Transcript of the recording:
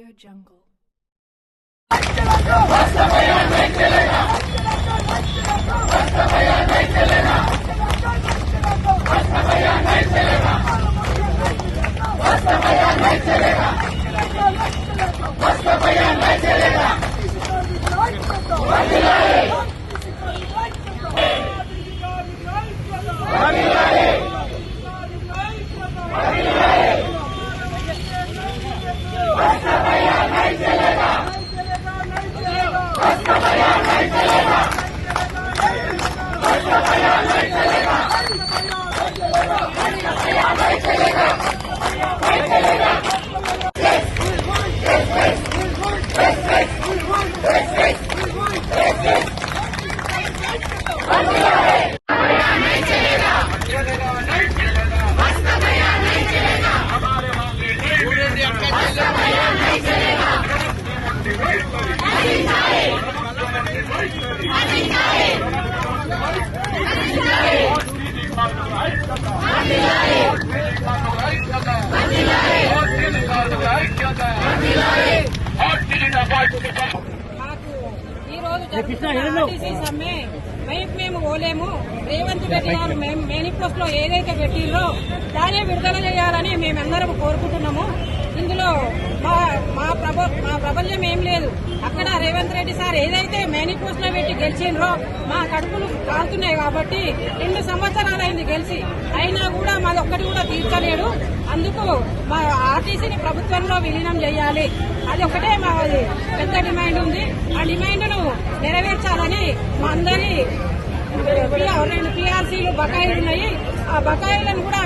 AudioJungle. సమ్మె మేము పోలేము. రేవంత్ రెడ్డి గారు మేనిఫెస్టోలో ఏదైతే పెట్టిందో దానే విడుదల చేయాలని మేమందరం కోరుకుంటున్నాము. ఇందులో మా ప్రబల్యం ఏం లేదు. అక్కడ రేవంత్ రెడ్డి సార్ ఏదైతే మేనిఫెస్టోలో పెట్టి గెలిచిండ్రో మా కడుపులు కాలుతున్నాయి కాబట్టి 2 సంవత్సరాలైంది గెలిచి, అయినా కూడా మాది ఒక్కటి కూడా తీర్చలేడు. అందుకు మా ఆర్టీసీని ప్రభుత్వంలో విలీనం చేయాలి, అది ఒకటే మా పెద్ద డిమాండ్ ఉంది. ఆ డిమాండ్ను నెరవేర్చాలని మా అందరి 2 PRCలు బకాయిలు ఉన్నాయి. ఆ బకాయిలను కూడా